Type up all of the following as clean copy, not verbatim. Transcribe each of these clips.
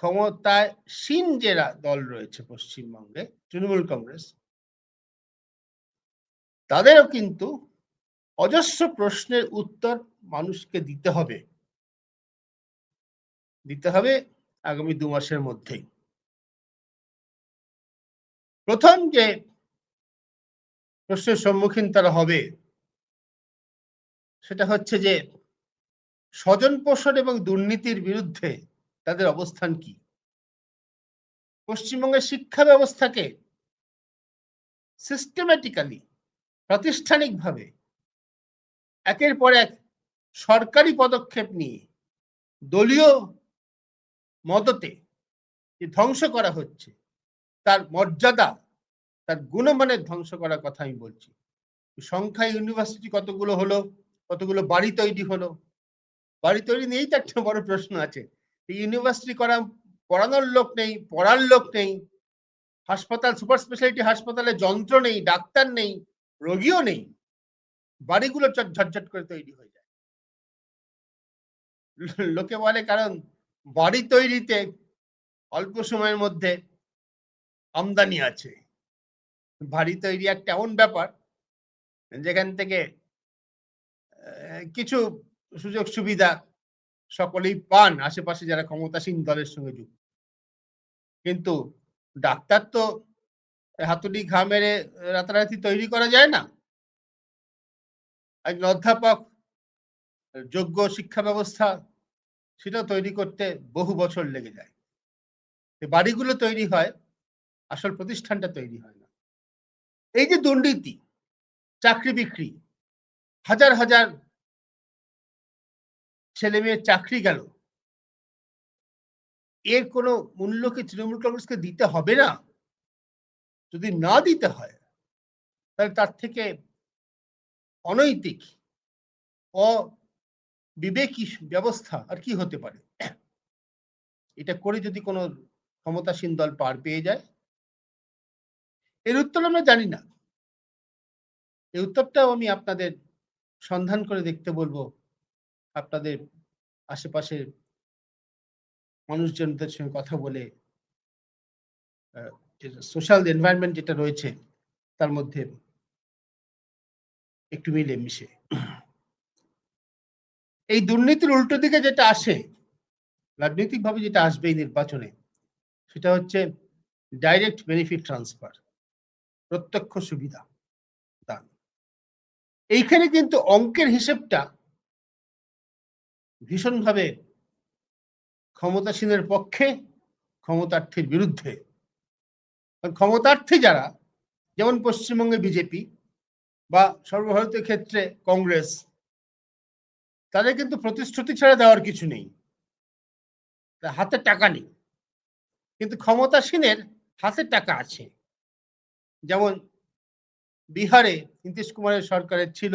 ক্ষমতাসীন যে দল রয়েছে পশ্চিমবঙ্গে, তৃণমূল কংগ্রেস, তাদেরও কিন্তু অজস্র প্রশ্নের উত্তর মানুষকে দিতে হবে আগামী 2 মাসের মধ্যেই। প্রথম যে প্রশ্নের সম্মুখীন তারা হবে সেটা হচ্ছে যে স্বজন পোষণ এবং দুর্নীতির বিরুদ্ধে তাদের অবস্থান কি। পশ্চিমবঙ্গের শিক্ষা ব্যবস্থাকে সিস্টেম্যাটিক্যালি, প্রাতিষ্ঠানিকভাবে একের পর এক সরকারি পদক্ষেপ নিয়ে দলীয় মদতে যে ধ্বংস করা হচ্ছে, তার মর্যাদা, তার গুণমানের ধ্বংস করার কথা আমি বলছি। সংখ্যায় ইউনিভার্সিটি কতগুলো হলো, কতগুলো বাড়ি তৈরি হলো, বাড়ি তৈরি নিয়েই তো একটা বড় প্রশ্ন আছে। ইউনিভার্সিটি পড়ানোর লোক নেই, পড়ার লোক নেই, হাসপাতাল, সুপার স্পেশালিটি হাসপাতালে যন্ত্র নেই, ডাক্তার নেই, রোগীও নেই, বাড়িগুলো ঝটঝট করে তৈরি হয়ে যায়। লোকে বলে কারণ বাড়ি তৈরিতে অল্প সময়ের মধ্যে আমদানি আছে। বাড়ি তৈরি একটা এমন ব্যাপার যেখান থেকে কিছু সুযোগ সুবিধা সকলেই পান আশেপাশে যারা ক্ষমতাসীন দলের সঙ্গে যুক্ত। কিন্তু ডাক্তার তো হাতুড়ি ঘা মেরে রাতারাতি তৈরি করা যায় না। একজন অধ্যাপক, যোগ্য শিক্ষা ব্যবস্থা, সেটাও তৈরি করতে বহু বছর লেগে যায়। বাড়িগুলো তৈরি হয়, আসল প্রতিষ্ঠানটা তৈরি হয় না। এই যে দুর্নীতি, চাকরি বিক্রি, হাজার হাজার ছেলে মেয়ের চাকরি গেল, এর কোনো মূল্য কি তৃণমূল কংগ্রেসকে দিতে হবে না? যদি না দিতে হয় তাহলে তার থেকে অনৈতিক, অবিবেকী ব্যবস্থা আর কি হতে পারে? এটা করে যদি কোনো ক্ষমতাসীন দল পার পেয়ে যায়, এর উত্তর আমরা জানি না। এই উত্তরটাও আমি আপনাদের সন্ধান করে দেখতে বলবো, আপনাদের আশেপাশের মানুষজনদের সঙ্গে কথা বলে, সোশ্যাল এনভায়রনমেন্ট যেটা রয়েছে তার মধ্যে একটু মিলে মিশে। এই দুর্নীতির উল্টো দিকে যেটা আসে, রাজনৈতিকভাবে যেটা আসবে এই নির্বাচনে, সেটা হচ্ছে ডাইরেক্ট বেনিফিট ট্রান্সফার, প্রত্যক্ষ সুবিধা দান। এইখানে কিন্তু অঙ্কের হিসেবটা ভীষণভাবে ক্ষমতাসীনের পক্ষে, ক্ষমতার্থীর বিরুদ্ধে। ক্ষমতার্থী যারা, যেমন পশ্চিমবঙ্গে বিজেপি বা সর্বভারতীয় ক্ষেত্রে কংগ্রেস, তাদের কিন্তু প্রতিশ্রুতি ছাড়া দেওয়ার কিছু নেই, হাতে টাকা নেই। কিন্তু ক্ষমতাসীনের হাতে টাকা আছে। যেমন বিহারে নীতিশ কুমারের সরকারের ছিল,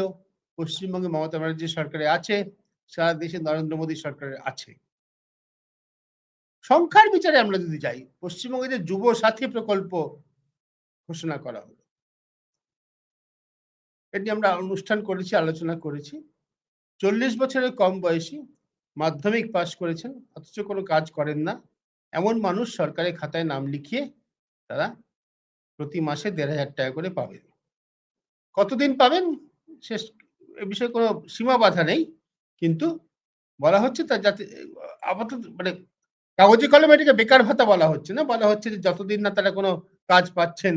পশ্চিমবঙ্গে মমতা ব্যানার্জির সরকারে আছে, সারা দেশে নরেন্দ্র মোদী সরকারের আছে। সংখ্যার বিচারে আমরা যদি যাই, পশ্চিমবঙ্গে যে যুব সাথী প্রকল্প ঘোষণা করা হলো, এটি আমরা অনুষ্ঠান করেছি, আলোচনা করেছি। 40 বছরের কম বয়সী, মাধ্যমিক পাশ করেছেন, অথচ কোনো কাজ করেন না, এমন মানুষ সরকারি খাতায় নাম লিখিয়ে তারা প্রতি মাসে 1,500 টাকা করে পাবেন। কতদিন পাবেন শেষ, এ বিষয়ে কোনো সীমা বাধা নেই, কিন্তু বলা হচ্ছে তার যাতে আপাতত মানে কাগজে কলমে এটাকে বেকার ভাতা বলা হচ্ছে না, বলা হচ্ছে যে যতদিন না তারা কোনো কাজ পাচ্ছেন,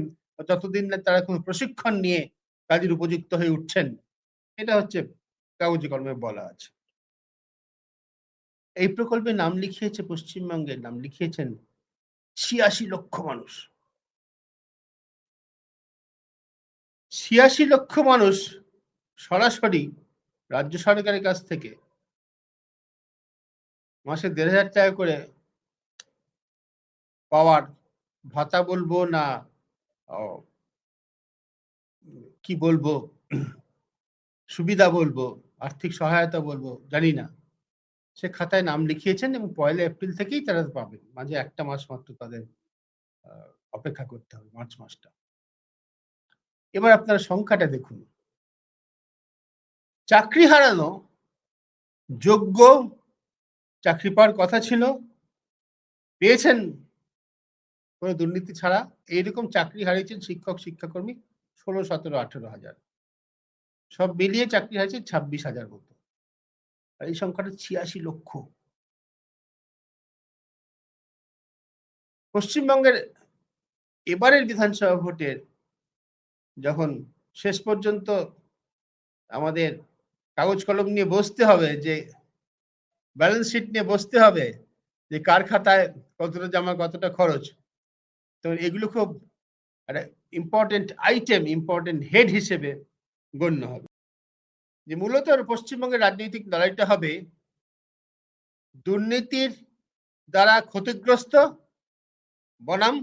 যতদিন না তারা কোনো প্রশিক্ষণ নিয়ে কাজের উপযুক্ত হয়ে উঠছেন, এটা হচ্ছে কাগজে কলমে বলা আছে। এই প্রকল্পে নাম লিখিয়েছে, পশ্চিমবঙ্গের নাম লিখিয়েছেন 86 লক্ষ মানুষ। 86 লক্ষ মানুষ সরাসরি রাজ্য সরকারের কাছ থেকে মাসে 1,500 টাকা করে পাওয়ার ভাতা বলবো না কি বলবো, সুবিধা বলবো, আর্থিক সহায়তা বলবো জানি না, সে খাতায় নাম লিখিয়েছেন এবং 1 এপ্রিল থেকেই তারা পাবেন। মাঝে একটা মাস মাত্র তাদের অপেক্ষা করতে হবে, মার্চ মাসটা। এবার আপনারা সংখ্যাটা দেখুন। চাকরি হারানো, যোগ্য, চাকরি পাওয়ার কথা ছিল, পেয়েছেন কোনো দুর্নীতি ছাড়া। এইরকম চাকরি হারিয়েছেন শিক্ষক, শিক্ষাকর্মী ১৬, ১৭, ১৮,০০০। সব মিলিয়ে চাকরি হারিয়েছেন ২৬,০০০ মতো। আর এই সংখ্যাটা ৮৬ লক্ষ। পশ্চিমবঙ্গের এবারের বিধানসভা ভোটের যখন শেষ পর্যন্ত আমাদের কাগজ কলম নিয়ে বসতে হবে, যে ব্যালেন্স শিট নিয়ে বসতে হবে, যে কার খাতায় কতটা জমা কতটা খরচ, তো এগুলো খুব একটা ইম্পর্টেন্ট আইটেম, ইম্পর্টেন্ট হেড হিসেবে গণ্য হবে। যে মূলত পশ্চিমবঙ্গের রাজনৈতিক লড়াইটা হবে দুর্নীতির দ্বারা ক্ষতিগ্রস্ত বনাম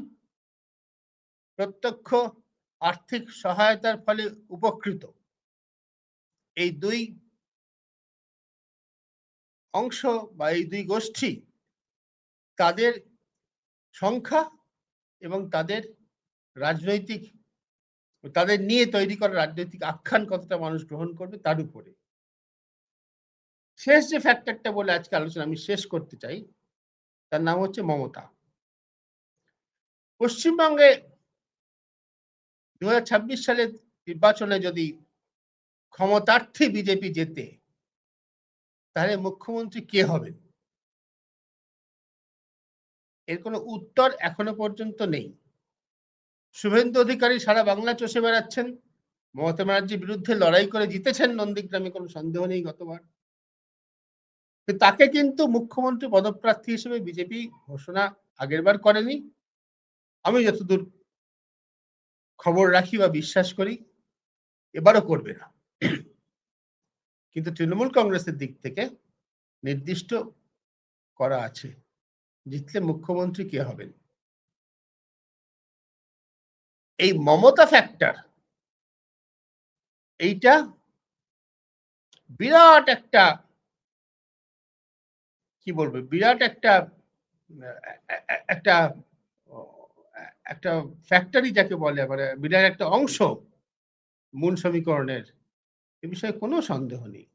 প্রত্যক্ষ আর্থিক সহায়তার ফলে উপকৃত, এই দুই অংশ বা এই দুই গোষ্ঠী, তাদের সংখ্যা এবং তাদের রাজনৈতিক, তাদের নিয়ে তৈরি করা রাজনৈতিক আখ্যান কতটা মানুষ গ্রহণ করবে তার উপরে। শেষ যে ফ্যাক্টরটা বলে আজকে আলোচনা আমি শেষ করতে চাই, তার নাম হচ্ছে মমতা। পশ্চিমবঙ্গে ২০২৬ সালের নির্বাচনে যদি ক্ষমতার্থী বিজেপি জেতে, তাহলে মুখ্যমন্ত্রী কে হবেন? এর কোনো উত্তর এখনো পর্যন্ত নেই। শুভেন্দু অধিকারী সারা বাংলা চষে বেড়াচ্ছেন, মমতা ব্যানার্জির বিরুদ্ধে লড়াই করে জিতেছেন নন্দীগ্রামে, কোনো সন্দেহ নেই গতবার। তাকে কিন্তু মুখ্যমন্ত্রী পদপ্রার্থী হিসেবে বিজেপি ঘোষণা আগেরবার করেনি, আমি যতদূর খবর রাখি বা বিশ্বাস করি এবারও করবে না। কিন্তু তৃণমূল কংগ্রেসের দিক থেকে নির্দিষ্ট করা আছে জিতলে মুখ্যমন্ত্রী কে হবেন। এই মমতা ফ্যাক্টর, এইটা বিরাট একটা, কি বলবো, বিরাট একটা একটা একটা ফ্যাক্টরি যাকে বলে, মানে বিরাট একটা অংশ মূল সমীকরণের, এ বিষয়ে কোনো সন্দেহ নেই।